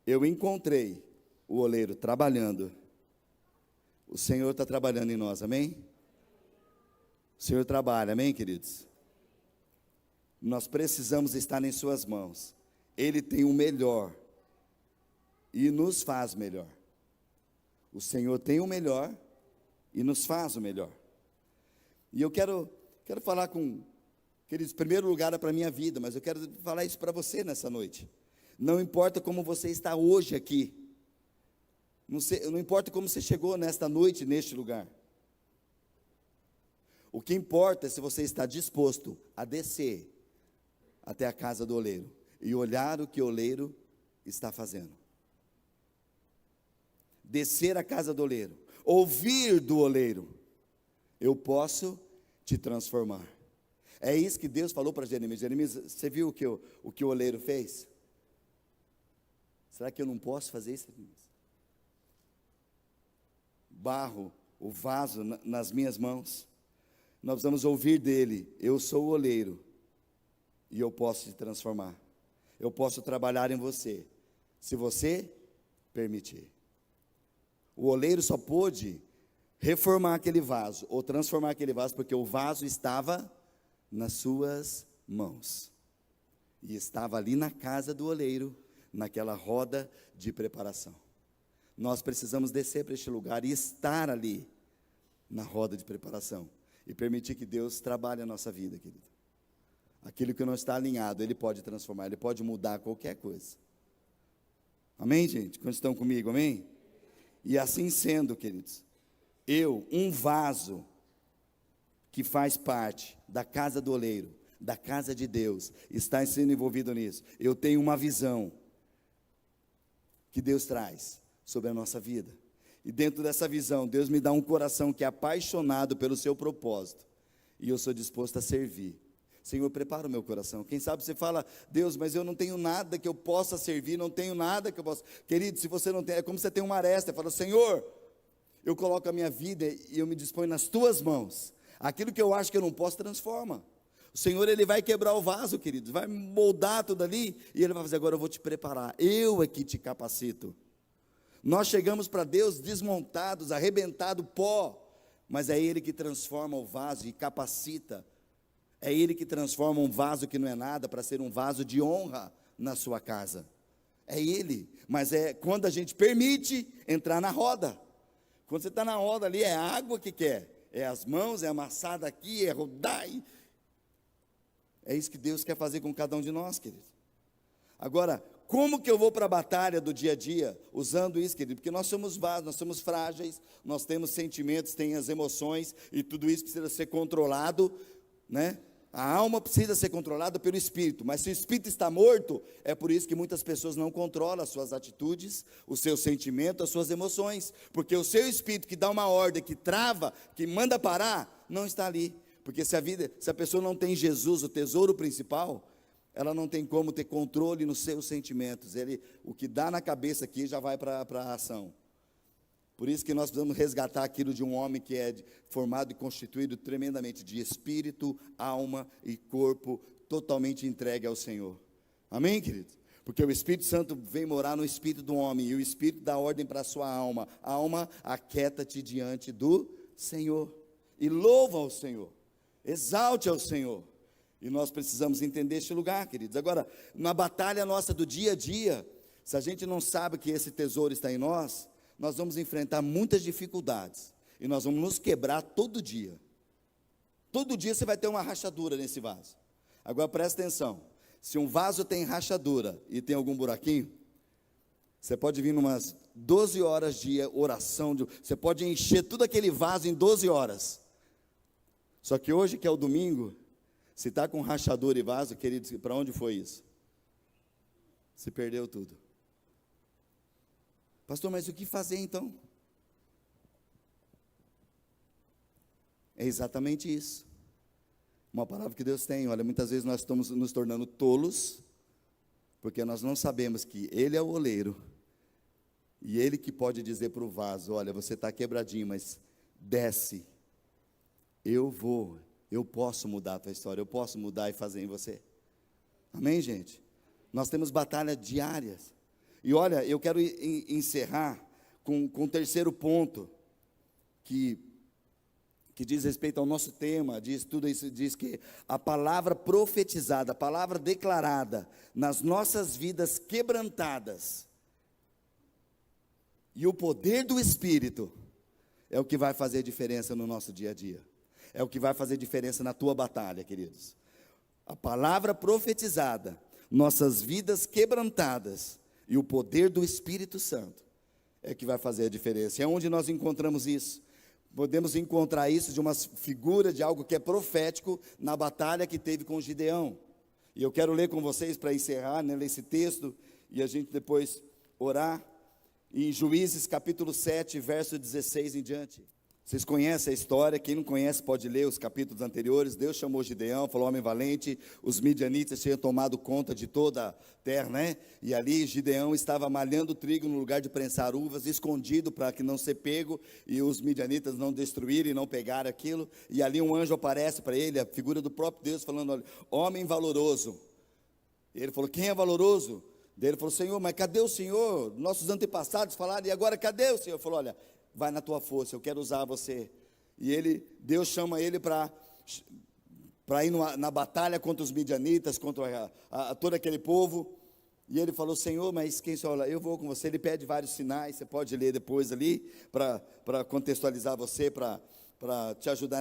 eu encontrei o oleiro trabalhando. O Senhor está trabalhando em nós, amém? O Senhor trabalha, amém, queridos? Nós precisamos estar em suas mãos. Ele tem o melhor, e nos faz melhor. O Senhor tem o melhor e nos faz o melhor. E eu quero falar queridos, em primeiro lugar é para a minha vida, mas eu quero falar isso para você nessa noite. Não importa como você está hoje aqui, não importa como você chegou nesta noite, neste lugar. O que importa é se você está disposto a descer até a casa do oleiro e olhar o que o oleiro está fazendo. Descer à casa do oleiro, ouvir do oleiro, eu posso te transformar. É isso que Deus falou para Jeremias. Jeremias, você viu o que o oleiro fez? Será que eu não posso fazer isso, Jeremias? Barro, o vaso nas minhas mãos. Nós vamos ouvir dele, eu sou o oleiro, e eu posso te transformar. Eu posso trabalhar em você, se você permitir. O oleiro só pôde reformar aquele vaso, ou transformar aquele vaso, porque o vaso estava nas suas mãos. E estava ali na casa do oleiro, naquela roda de preparação. Nós precisamos descer para este lugar e estar ali, na roda de preparação. E permitir que Deus trabalhe a nossa vida, querido. Aquilo que não está alinhado, Ele pode transformar, Ele pode mudar qualquer coisa. Amém, gente? Quando estão comigo, amém? E assim sendo, queridos, um vaso que faz parte da casa do oleiro, da casa de Deus, está sendo envolvido nisso. Eu tenho uma visão que Deus traz sobre a nossa vida. E dentro dessa visão, Deus me dá um coração que é apaixonado pelo seu propósito. E eu sou disposto a servir. Senhor, prepara o meu coração. Quem sabe você fala, Deus, mas eu não tenho nada que eu possa servir, não tenho nada que eu possa. Querido, se você não tem, é como você tem uma aresta, fala, Senhor, eu coloco a minha vida e eu me disponho nas tuas mãos. Aquilo que eu acho que eu não posso, transforma. O Senhor, Ele vai quebrar o vaso, queridos, vai moldar tudo ali, e Ele vai fazer, agora eu vou te preparar, eu é que te capacito. Nós chegamos para Deus desmontados, arrebentado, pó, mas é Ele que transforma o vaso e capacita. É Ele que transforma um vaso que não é nada para ser um vaso de honra na sua casa. É Ele, mas é quando a gente permite entrar na roda. Quando você está na roda ali, é a água que quer, é as mãos, é amassada aqui, é rodar. É isso que Deus quer fazer com cada um de nós, querido. Agora, como que eu vou para a batalha do dia a dia, usando isso, querido? Porque nós somos vasos, nós somos frágeis, nós temos sentimentos, tem as emoções, e tudo isso precisa ser controlado, né? A alma precisa ser controlada pelo Espírito, mas se o Espírito está morto, é por isso que muitas pessoas não controlam as suas atitudes, os seus sentimentos, as suas emoções, porque o seu Espírito que dá uma ordem, que trava, que manda parar, não está ali, porque se a pessoa não tem Jesus, o tesouro principal, ela não tem como ter controle nos seus sentimentos, o que dá na cabeça aqui já vai para a ação. Por isso que nós precisamos resgatar aquilo de um homem que é formado e constituído tremendamente de espírito, alma e corpo, totalmente entregue ao Senhor. Amém, querido? Porque o Espírito Santo vem morar no espírito do homem, e o Espírito dá ordem para a sua alma. Alma, aquieta-te diante do Senhor, e louva ao Senhor, exalte ao Senhor. E nós precisamos entender este lugar, queridos. Agora, na batalha nossa do dia a dia, se a gente não sabe que esse tesouro está em nós, nós vamos enfrentar muitas dificuldades, e nós vamos nos quebrar todo dia. Todo dia você vai ter uma rachadura nesse vaso. Agora presta atenção, se um vaso tem rachadura e tem algum buraquinho, você pode vir umas 12 horas de oração, você pode encher todo aquele vaso em 12 horas. Só que hoje, que é o domingo, se está com rachadura e vaso, queridos, para onde foi isso? Se perdeu tudo. Pastor, mas o que fazer então? É exatamente isso. Uma palavra que Deus tem, olha, muitas vezes nós estamos nos tornando tolos, porque nós não sabemos que Ele é o oleiro, e Ele que pode dizer para o vaso, olha, você está quebradinho, mas desce, eu posso mudar a tua história, eu posso mudar e fazer em você. Amém, gente? Nós temos batalhas diárias. E olha, eu quero encerrar com o terceiro ponto, que diz respeito ao nosso tema, tudo isso diz que a palavra profetizada, a palavra declarada nas nossas vidas quebrantadas, e o poder do Espírito, é o que vai fazer diferença no nosso dia a dia, é o que vai fazer diferença na tua batalha, queridos. A palavra profetizada, nossas vidas quebrantadas, e o poder do Espírito Santo é que vai fazer a diferença. É onde nós encontramos isso. Podemos encontrar isso de uma figura de algo que é profético na batalha que teve com Gideão. E eu quero ler com vocês para encerrar, né, ler esse texto e a gente depois orar. Em Juízes capítulo 7, verso 16 em diante. Vocês conhecem a história, quem não conhece pode ler os capítulos anteriores. Deus chamou Gideão, falou, homem valente, os midianitas tinham tomado conta de toda a terra, né? E ali Gideão estava malhando trigo no lugar de prensar uvas, escondido para que não ser pego, e os midianitas não destruírem e não pegarem aquilo. E ali um anjo aparece para ele, a figura do próprio Deus, falando, olha, homem valoroso. E ele falou, quem é valoroso? Daí ele falou, Senhor, mas cadê o Senhor? Nossos antepassados falaram, e agora cadê o Senhor? Ele falou, olha, vai na tua força, eu quero usar você. E Deus chama ele para ir na batalha contra os midianitas, contra todo aquele povo. E ele falou, Senhor, mas quem só olha, eu vou com você. Ele pede vários sinais, você pode ler depois ali, para contextualizar você, para te ajudar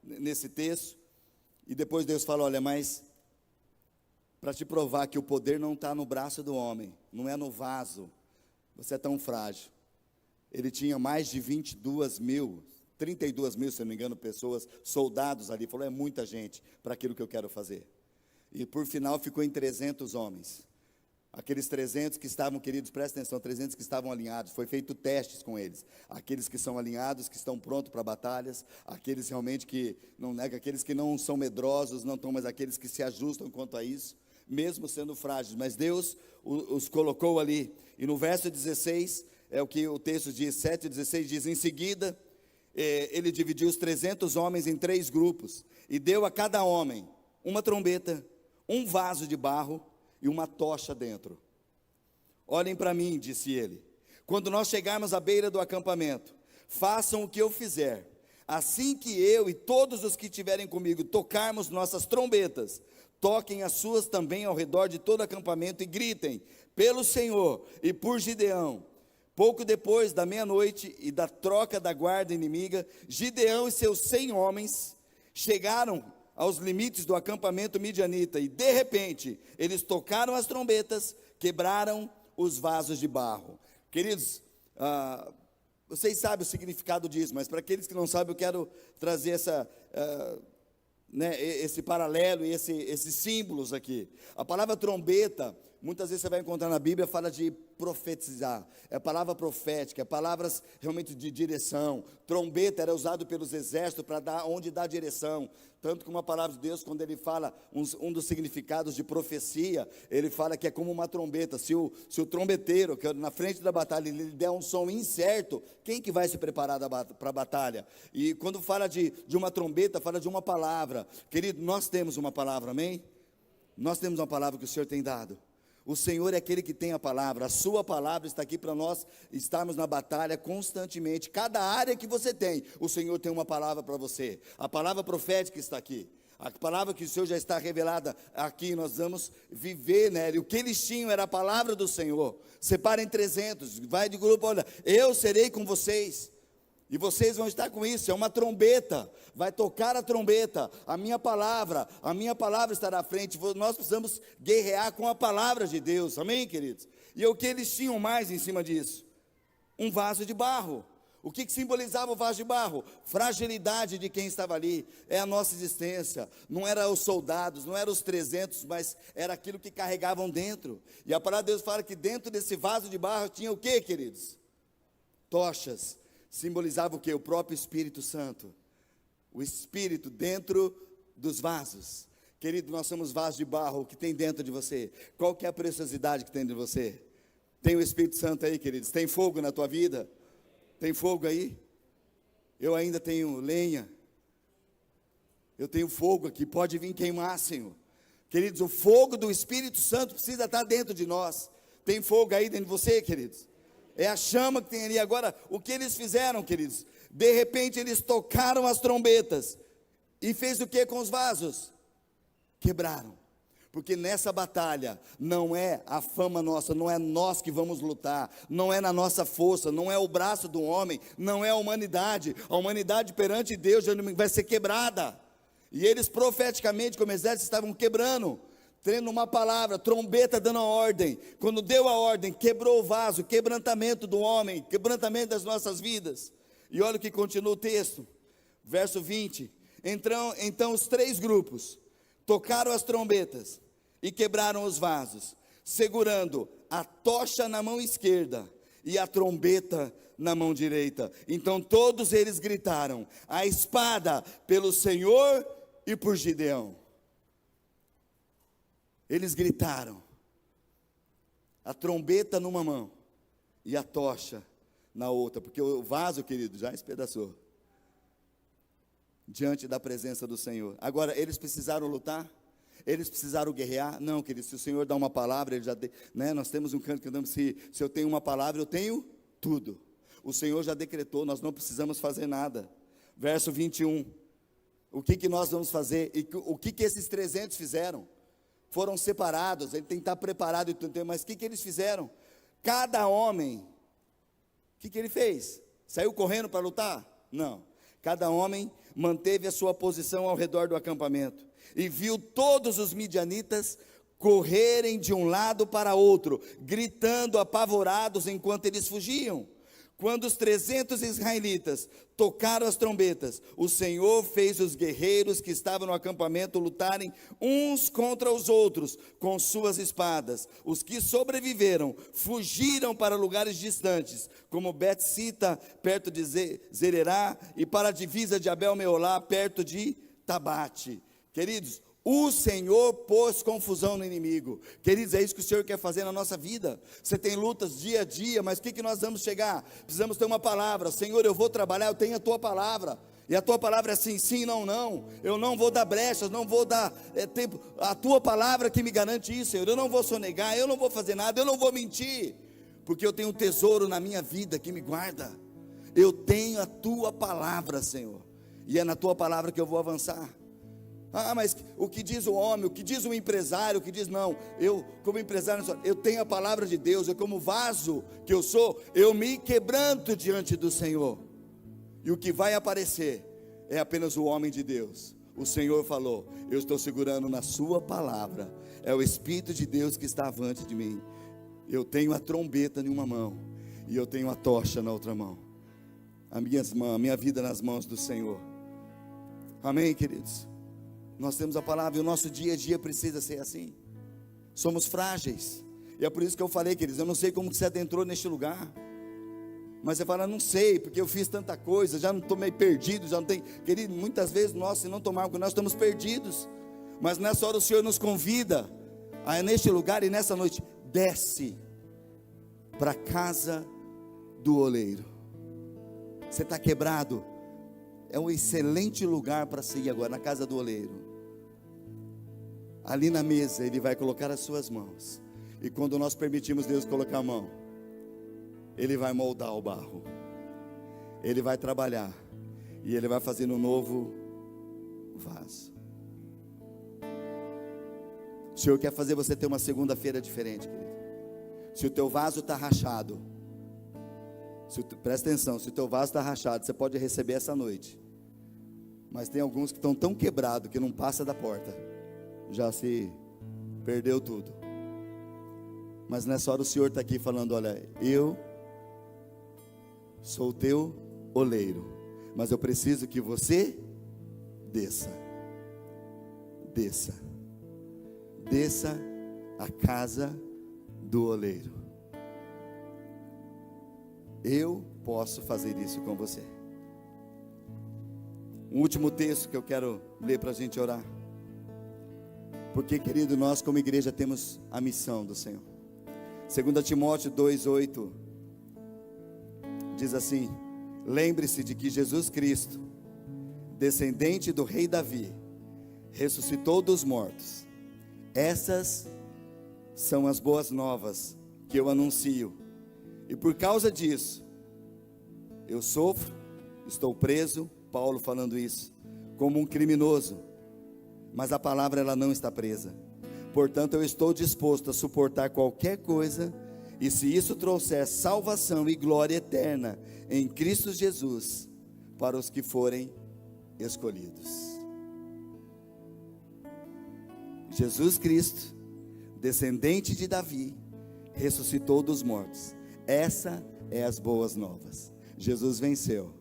nesse texto. E depois Deus fala, olha, mas para te provar que o poder não está no braço do homem, não é no vaso, você é tão frágil. Ele tinha mais de 32 mil, 32 mil, se não me engano, pessoas, soldados ali. Falou, é muita gente para aquilo que eu quero fazer. E por final ficou em 300 homens. Aqueles 300 que estavam, queridos, prestem atenção, 300 que estavam alinhados, foi feito testes com eles. Aqueles que são alinhados, que estão prontos para batalhas, aqueles realmente que não negam, aqueles que não são medrosos, não estão, mas aqueles que se ajustam quanto a isso, mesmo sendo frágeis. Mas Deus os colocou ali. E no verso 16... é o que o texto diz, 7:16 diz, em seguida, ele dividiu os 300 homens em 3 grupos, e deu a cada homem uma trombeta, um vaso de barro e uma tocha dentro. Olhem para mim, disse ele, quando nós chegarmos à beira do acampamento, façam o que eu fizer. Assim que eu e todos os que estiverem comigo tocarmos nossas trombetas, toquem as suas também ao redor de todo o acampamento e gritem, pelo Senhor e por Gideão. Pouco depois da meia-noite e da troca da guarda inimiga, Gideão e seus 100 homens chegaram aos limites do acampamento midianita, e de repente, eles tocaram as trombetas, quebraram os vasos de barro. Queridos, vocês sabem o significado disso, mas para aqueles que não sabem, eu quero trazer esse paralelo e esses símbolos aqui. A palavra trombeta, muitas vezes você vai encontrar na Bíblia, fala de profetizar, é palavra profética, é palavras realmente de direção. Trombeta era usado pelos exércitos para dar onde dá direção, tanto que uma palavra de Deus, quando ele fala um dos significados de profecia, ele fala que é como uma trombeta. Se o trombeteiro, que na frente da batalha, ele der um som incerto, quem que vai se preparar para a batalha? E quando fala de uma trombeta, fala de uma palavra. Querido, nós temos uma palavra, amém? Nós temos uma palavra que o Senhor tem dado. O Senhor é aquele que tem a palavra, a sua palavra está aqui para nós estarmos na batalha constantemente. Cada área que você tem, o Senhor tem uma palavra para você. A palavra profética está aqui, a palavra que o Senhor já está revelada aqui, nós vamos viver nela. E o que eles tinham era a palavra do Senhor. Separem 300, vai de grupo, olha, eu serei com vocês. E vocês vão estar com isso, é uma trombeta, vai tocar a trombeta, a minha palavra estará à frente. Nós precisamos guerrear com a palavra de Deus, amém, queridos? E o que eles tinham mais em cima disso? Um vaso de barro. O que simbolizava o vaso de barro? Fragilidade de quem estava ali, é a nossa existência. Não eram os soldados, não eram os 300, mas era aquilo que carregavam dentro. E a palavra de Deus fala que dentro desse vaso de barro tinha o que, queridos? Tochas. Simbolizava o que? O próprio Espírito Santo. O Espírito dentro dos vasos. Querido, nós somos vasos de barro. O que tem dentro de você? Qual que é a preciosidade que tem de você? Tem o Espírito Santo aí, queridos? Tem fogo na tua vida? Tem fogo aí? Eu ainda tenho lenha. Eu tenho fogo aqui, pode vir queimar, Senhor. Queridos, o fogo do Espírito Santo precisa estar dentro de nós. Tem fogo aí dentro de você, queridos? É a chama que tem ali. Agora, o que eles fizeram, queridos? De repente eles tocaram as trombetas. E fez o que com os vasos? Quebraram. Porque nessa batalha, não é a fama nossa, não é nós que vamos lutar, não é na nossa força, não é o braço do homem, não é a humanidade. A humanidade perante Deus vai ser quebrada. E eles profeticamente, como exército, estavam quebrando, tendo uma palavra, trombeta dando a ordem. Quando deu a ordem, quebrou o vaso, quebrantamento do homem, quebrantamento das nossas vidas. E olha o que continua o texto, verso 20. Então os 3 grupos tocaram as trombetas e quebraram os vasos, segurando a tocha na mão esquerda e a trombeta na mão direita. Então todos eles gritaram, a espada pelo Senhor e por Gideão. Eles gritaram, a trombeta numa mão e a tocha na outra, porque o vaso, querido, já espedaçou, diante da presença do Senhor. Agora, eles precisaram lutar? Eles precisaram guerrear? Não, querido, se o Senhor dá uma palavra, ele já nós temos um canto que andamos, se eu tenho uma palavra, eu tenho tudo. O Senhor já decretou, nós não precisamos fazer nada. Verso 21, o que nós vamos fazer? E o que esses 300 fizeram? Foram separados, ele tem que estar preparado, mas o que eles fizeram? Cada homem, o que ele fez? Saiu correndo para lutar? Não, cada homem manteve a sua posição ao redor do acampamento, e viu todos os midianitas correrem de um lado para outro, gritando apavorados enquanto eles fugiam. Quando os 300 israelitas tocaram as trombetas, o Senhor fez os guerreiros que estavam no acampamento lutarem uns contra os outros com suas espadas. Os que sobreviveram fugiram para lugares distantes, como Bet-sita, perto de Zererá, e para a divisa de Abel-meolá, perto de Tabate. Queridos, O Senhor pôs confusão no inimigo. Queridos, é isso que o Senhor quer fazer na nossa vida. Você tem lutas dia a dia, mas o que nós vamos chegar? Precisamos ter uma palavra. Senhor, eu vou trabalhar, eu tenho a tua palavra. E a tua palavra é sim, sim, não, não. Eu não vou dar brechas, não vou dar tempo. A tua palavra que me garante isso, Senhor. Eu não vou sonegar, eu não vou fazer nada, eu não vou mentir. Porque eu tenho um tesouro na minha vida que me guarda. Eu tenho a tua palavra, Senhor. E é na tua palavra que eu vou avançar. Ah, mas o que diz o homem, o que diz o empresário, o que diz não, eu como empresário, eu tenho a palavra de Deus, eu como vaso que eu sou, eu me quebranto diante do Senhor, e o que vai aparecer é apenas o homem de Deus. O Senhor falou, eu estou segurando na sua palavra, é o Espírito de Deus que está avante de mim, eu tenho a trombeta em uma mão, e eu tenho a tocha na outra mão, a minha vida nas mãos do Senhor. Amém, queridos? Nós temos a palavra e o nosso dia a dia precisa ser assim. Somos frágeis. E é por isso que eu falei, queridos, eu não sei como que você adentrou neste lugar. Mas você fala, não sei, porque eu fiz tanta coisa, já não estou meio perdido, já não tem. Querido, muitas vezes nós, se não tomarmos, nós estamos perdidos. Mas nessa hora o Senhor nos convida a neste lugar e nessa noite, desce para a casa do oleiro. Você está quebrado. É um excelente lugar para sair agora, na casa do oleiro. Ali na mesa, Ele vai colocar as suas mãos. E quando nós permitimos Deus colocar a mão, Ele vai moldar o barro. Ele vai trabalhar. E Ele vai fazer um novo vaso. O Senhor quer fazer você ter uma segunda-feira diferente, querido. Se o teu vaso está rachado, presta atenção, se o teu vaso está rachado, você pode receber essa noite. Mas tem alguns que estão tão quebrados que não passa da porta. Já se perdeu tudo. Mas nessa hora o Senhor está aqui falando, olha, eu sou o teu oleiro, mas eu preciso que você desça à casa do oleiro. Eu posso fazer isso com você. Um último texto que eu quero ler para a gente orar. Porque, querido, nós como igreja temos a missão do Senhor. 2 Timóteo 2,8 diz assim: lembre-se de que Jesus Cristo, descendente do rei Davi, ressuscitou dos mortos. Essas são as boas novas que eu anuncio. E por causa disso, eu sofro, estou preso, Paulo falando isso, como um criminoso. Mas a palavra ela não está presa. Portanto, eu estou disposto a suportar qualquer coisa, e se isso trouxer salvação e glória eterna em Cristo Jesus, para os que forem escolhidos. Jesus Cristo, descendente de Davi, ressuscitou dos mortos. Essa é as boas novas. Jesus venceu.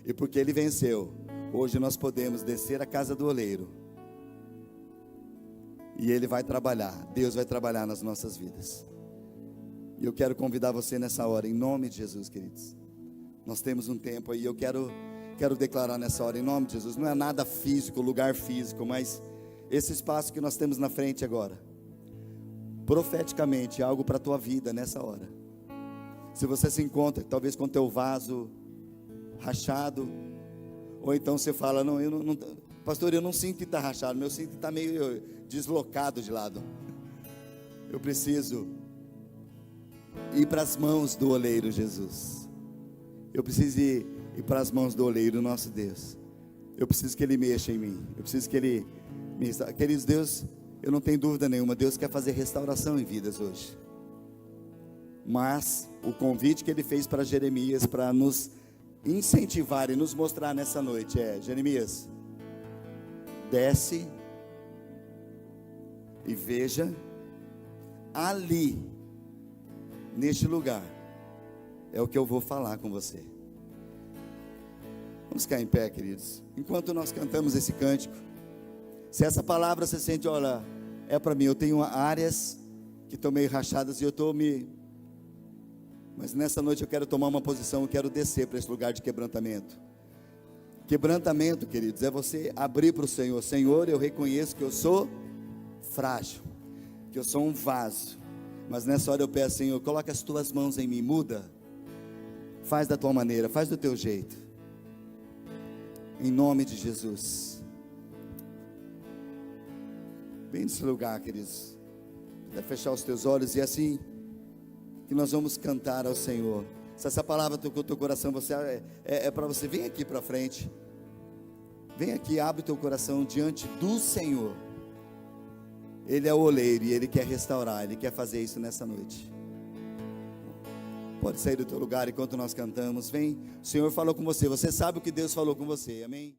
E porque Ele venceu, hoje nós podemos descer à casa do oleiro. E Ele vai trabalhar. Deus vai trabalhar nas nossas vidas. E eu quero convidar você nessa hora, em nome de Jesus, queridos. Nós temos um tempo aí, eu quero declarar nessa hora, em nome de Jesus. Não é nada físico, lugar físico, mas esse espaço que nós temos na frente agora, profeticamente, é algo para a tua vida nessa hora. Se você se encontra, talvez com teu vaso rachado, ou então você fala, não, pastor, eu não sinto que está rachado, meu sinto que está meio deslocado de lado. Eu preciso ir para as mãos do oleiro Jesus. Eu preciso ir para as mãos do oleiro, nosso Deus. Eu preciso que Ele mexa em mim. Eu preciso que Ele me restaure. Queridos, Deus, eu não tenho dúvida nenhuma, Deus quer fazer restauração em vidas hoje. Mas o convite que Ele fez para Jeremias, para nos incentivar e nos mostrar nessa noite é: Jeremias, desce e veja ali, neste lugar, é o que eu vou falar com você. Vamos ficar em pé, queridos. Enquanto nós cantamos esse cântico, se essa palavra você sente, olha, é para mim, eu tenho áreas que estão meio rachadas e eu estou mas nessa noite eu quero tomar uma posição, eu quero descer para esse lugar de quebrantamento. Quebrantamento, queridos, é você abrir para o Senhor. Senhor, eu reconheço que eu sou frágil, que eu sou um vaso, mas nessa hora eu peço, Senhor, coloca as tuas mãos em mim, muda, faz da tua maneira, faz do teu jeito, em nome de Jesus. Vem nesse lugar, queridos, deve fechar os teus olhos, e assim que nós vamos cantar ao Senhor. Se essa palavra tocou o teu coração, você é para você, vem aqui para frente, vem aqui, abre o teu coração diante do Senhor. Ele é o oleiro e Ele quer restaurar, Ele quer fazer isso nessa noite. Pode sair do teu lugar enquanto nós cantamos. Vem, o Senhor falou com você, você sabe o que Deus falou com você, amém?